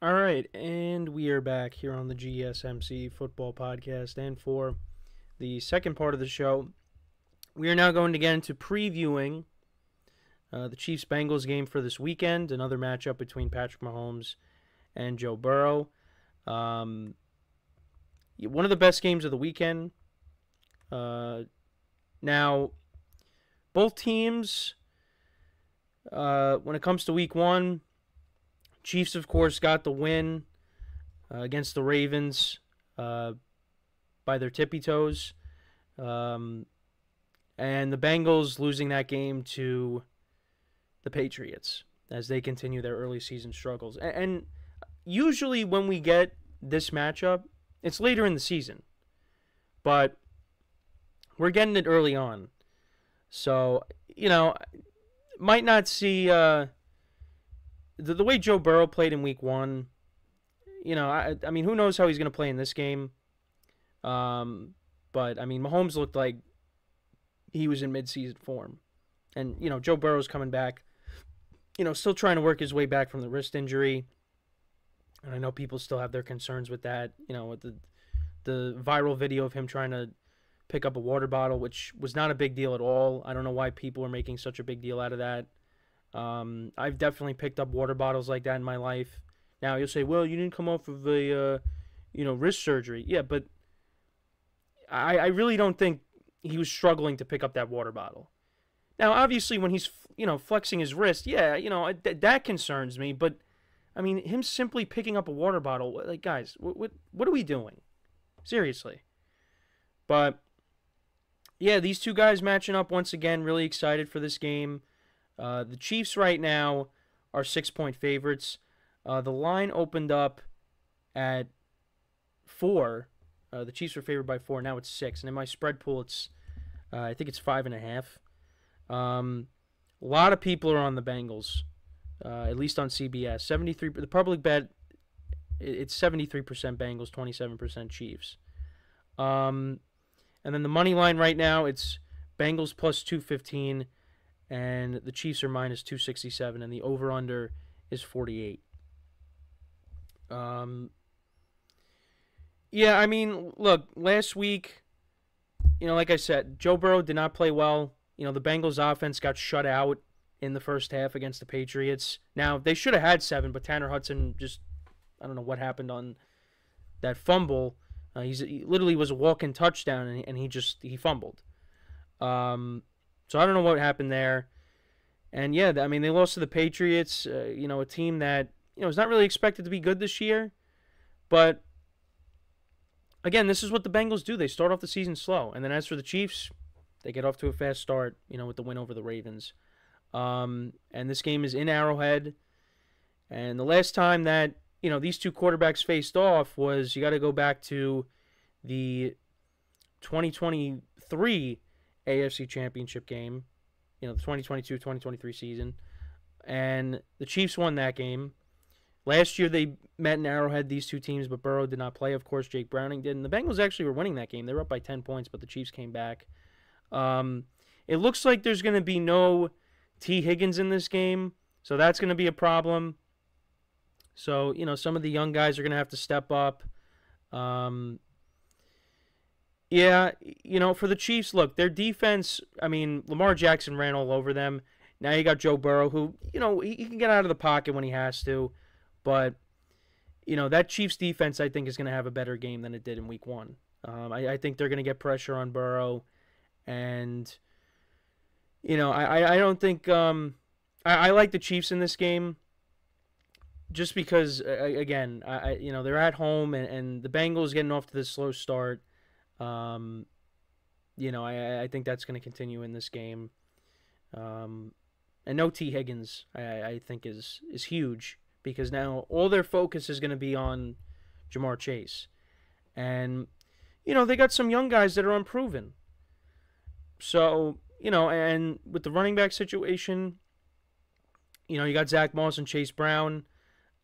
All right, and we are back here on the GSMC Football Podcast. And for the second part of the show, we are now going to get into previewing the Chiefs-Bengals game for this weekend, another matchup between Patrick Mahomes and Joe Burrow. One of the best games of the weekend. Now, both teams, when it comes to week one, Chiefs, of course, got the win against the Ravens by their tippy toes. And the Bengals losing that game to the Patriots as they continue their early season struggles. And usually when we get this matchup, it's later in the season. But we're getting it early on. So, might not see... The way Joe Burrow played in week one, I mean, who knows how he's going to play in this game. But, I mean, Mahomes looked like he was in midseason form. And, Joe Burrow's coming back, still trying to work his way back from the wrist injury. And I know people still have their concerns with that, with the viral video of him trying to pick up a water bottle, which was not a big deal at all. I don't know why people are making such a big deal out of that. I've definitely picked up water bottles like that in my life. Now, you'll say, well, you didn't come off of a, wrist surgery. Yeah, but I really don't think he was struggling to pick up that water bottle. Now, obviously, when he's, flexing his wrist, yeah, that concerns me. But, I mean, him simply picking up a water bottle, like, guys, what are we doing? Seriously. But, yeah, these two guys matching up once again. Really excited for this game. The Chiefs right now are 6-point favorites. The line opened up at 4. The Chiefs were favored by 4. Now it's 6. And in my spread pool, it's I think it's 5.5. A lot of people are on the Bengals, at least on CBS. 73. The public bet, it's 73% Bengals, 27% Chiefs. And then the money line right now, it's Bengals plus 215. And the Chiefs are minus 267, and the over-under is 48. Yeah, I mean, look, last week, like I said, Joe Burrow did not play well. The Bengals offense got shut out in the first half against the Patriots. Now, they should have had 7, but Tanner Hudson just, I don't know what happened on that fumble. He literally was a walk-in touchdown, and he fumbled. So I don't know what happened there. And, yeah, I mean, they lost to the Patriots, a team that, is not really expected to be good this year. But, again, this is what the Bengals do. They start off the season slow. And then as for the Chiefs, they get off to a fast start, with the win over the Ravens. And this game is in Arrowhead. And the last time that, these two quarterbacks faced off was, you got to go back to the 2023 AFC Championship game, the 2022-2023 season, and the Chiefs won that game. Last year they met in Arrowhead, these two teams, but Burrow did not play. Of course, Jake Browning did, and the Bengals actually were winning that game. They were up by 10 points, but the Chiefs came back. It looks like there's going to be no T. Higgins in this game, so that's going to be a problem. So, some of the young guys are going to have to step up. Yeah, for the Chiefs, look, their defense, I mean, Lamar Jackson ran all over them. Now you got Joe Burrow, who, he can get out of the pocket when he has to. But, that Chiefs defense, I think, is going to have a better game than it did in week one. I think they're going to get pressure on Burrow. And, I don't think, I like the Chiefs in this game. Just because, again, they're at home and the Bengals getting off to this slow start. I think that's going to continue in this game. And no T. Higgins, I think, is huge because now all their focus is going to be on Jamar Chase. And, they got some young guys that are unproven. So, and with the running back situation, you got Zach Moss and Chase Brown.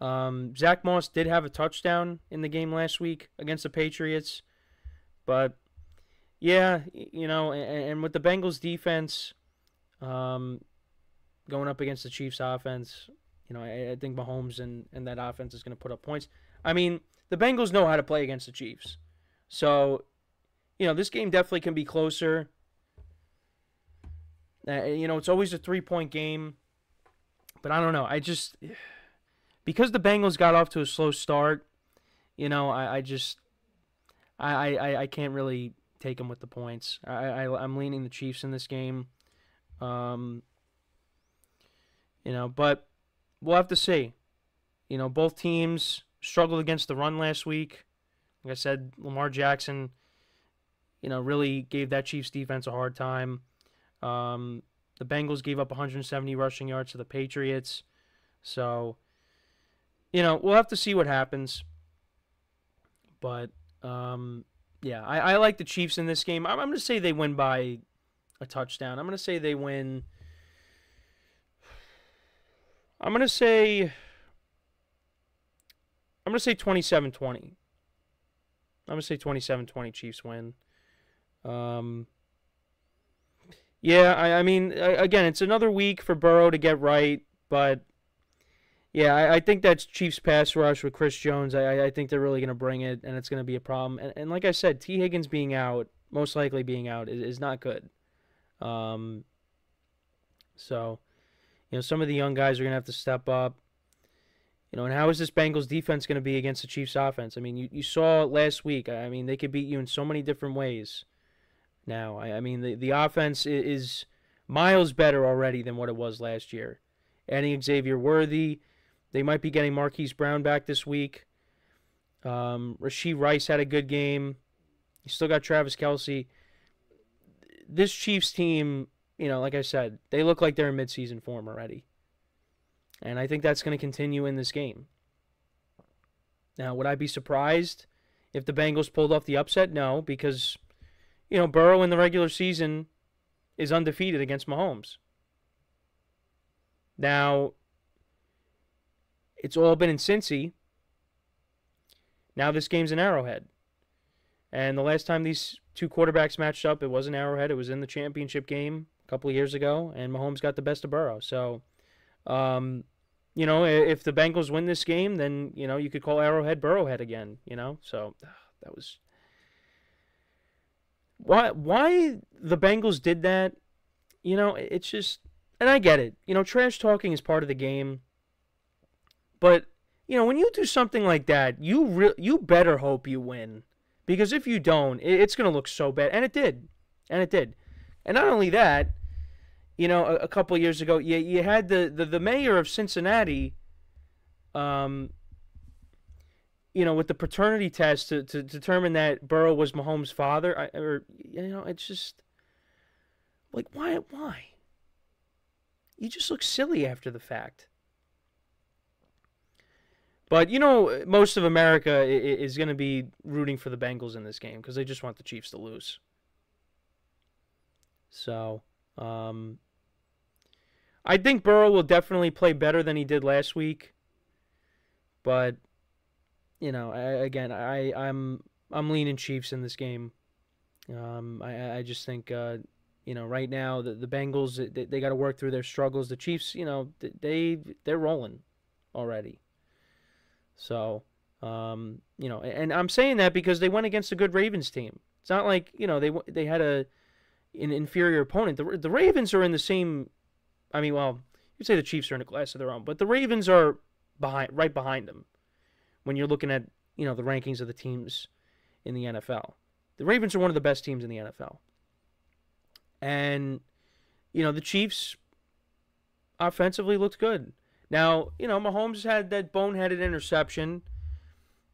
Zach Moss did have a touchdown in the game last week against the Patriots. But, yeah, and with the Bengals defense going up against the Chiefs offense, I think Mahomes and that offense is going to put up points. I mean, the Bengals know how to play against the Chiefs. So, this game definitely can be closer. It's always a 3-point game. But I don't know. Because the Bengals got off to a slow start, I can't really take them with the points. I'm leaning the Chiefs in this game. But we'll have to see. Both teams struggled against the run last week. Like I said, Lamar Jackson, really gave that Chiefs defense a hard time. The Bengals gave up 170 rushing yards to the Patriots. So, we'll have to see what happens. But, I like the Chiefs in this game. I'm going to say they win by a touchdown. I'm going to say they win. I'm going to say 27-20. I'm going to say 27-20 Chiefs win. I mean, again, it's another week for Burrow to get right, but I think that's Chiefs pass rush with Chris Jones. I think they're really going to bring it, and it's going to be a problem. And like I said, T. Higgins being out, most likely being out, is not good. So, some of the young guys are going to have to step up. And how is this Bengals defense going to be against the Chiefs offense? I mean, you saw last week. I mean, they could beat you in so many different ways. Now, I mean, the offense is miles better already than what it was last year. Adding Xavier Worthy, they might be getting Marquise Brown back this week. Rashee Rice had a good game. You still got Travis Kelce. This Chiefs team, like I said, they look like they're in midseason form already. And I think that's going to continue in this game. Now, would I be surprised if the Bengals pulled off the upset? No, because Burrow in the regular season is undefeated against Mahomes. Now, it's all been in Cincy. Now this game's in Arrowhead. And the last time these two quarterbacks matched up, it wasn't Arrowhead. It was in the championship game a couple of years ago, and Mahomes got the best of Burrow. So, if the Bengals win this game, then, you could call Arrowhead Burrowhead again, So, that was... Why the Bengals did that, it's just, and I get it. Trash talking is part of the game. But, when you do something like that, you better hope you win. Because if you don't, it's going to look so bad. And it did. And not only that, a couple of years ago, you had the mayor of Cincinnati, with the paternity test to determine that Burrow was Mahomes' father, it's just like, why? You just look silly after the fact. But, most of America is going to be rooting for the Bengals in this game because they just want the Chiefs to lose. So, I think Burrow will definitely play better than he did last week. But, I'm leaning Chiefs in this game. I just think, right now the Bengals, they got to work through their struggles. The Chiefs, they're rolling already. So, and I'm saying that because they went against a good Ravens team. It's not like, they had an inferior opponent. The Ravens are in the same, you'd say the Chiefs are in a class of their own, but the Ravens are right behind them. When you're looking at, the rankings of the teams in the NFL. The Ravens are one of the best teams in the NFL. And, the Chiefs offensively looked good. Now, Mahomes had that boneheaded interception,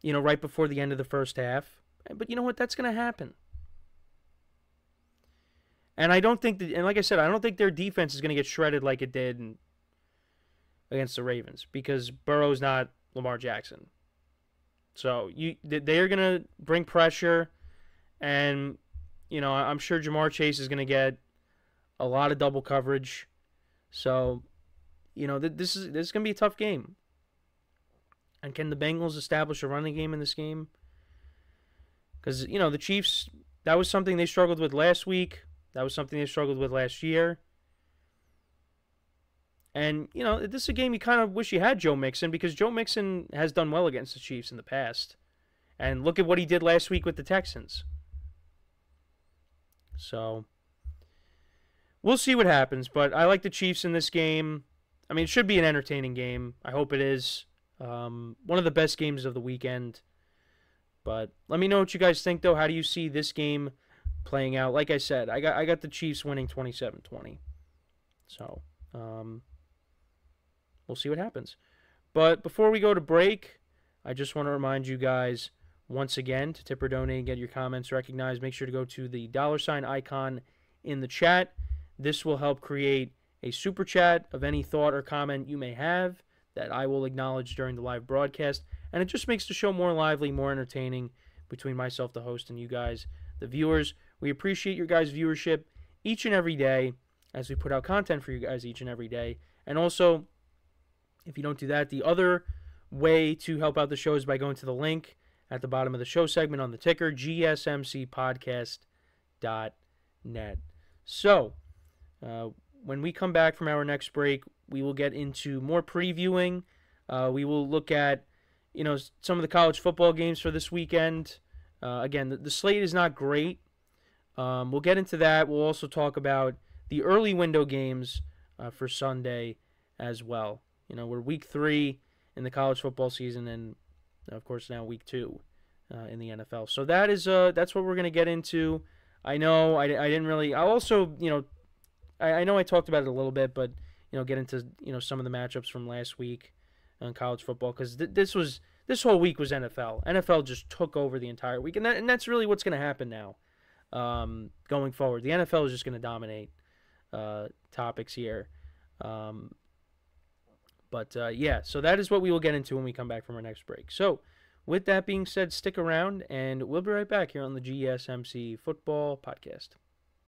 right before the end of the first half. But you know what? That's going to happen. And I don't think and like I said, I don't think their defense is going to get shredded like it did against the Ravens because Burrow's not Lamar Jackson. So they are going to bring pressure, and I'm sure Jamar Chase is going to get a lot of double coverage. So, this is going to be a tough game. And can the Bengals establish a running game in this game? Because the Chiefs, that was something they struggled with last week. That was something they struggled with last year. And, this is a game you kind of wish you had Joe Mixon, because Joe Mixon has done well against the Chiefs in the past. And look at what he did last week with the Texans. So, we'll see what happens, but I like the Chiefs in this game. I mean, it should be an entertaining game. I hope it is. One of the best games of the weekend. But let me know what you guys think, though. How do you see this game playing out? Like I said, I got the Chiefs winning 27-20. So, we'll see what happens. But before we go to break, I just want to remind you guys once again to tip or donate and get your comments recognized. Make sure to go to the $ icon in the chat. This will help create a super chat of any thought or comment you may have that I will acknowledge during the live broadcast. And it just makes the show more lively, more entertaining between myself, the host, and you guys, the viewers. We appreciate your guys' viewership each and every day as we put out content for you guys each and every day. And also, if you don't do that, the other way to help out the show is by going to the link at the bottom of the show segment on the ticker, GSMCPodcast.net. So, when we come back from our next break, we will get into more previewing. We will look at, some of the college football games for this weekend. Again, the slate is not great. We'll get into that. We'll also talk about the early window games for Sunday as well. We're week 3 in the college football season, and of course now week 2 in the NFL. So that's what we're going to get into. I know I didn't really. I also I know I talked about it a little bit, but get into some of the matchups from last week in college football, because this whole week was NFL. NFL just took over the entire week, and that's really what's going to happen now going forward. The NFL is just going to dominate topics here. Yeah, so that is what we will get into when we come back from our next break. So, with that being said, stick around, and we'll be right back here on the GSMC Football Podcast.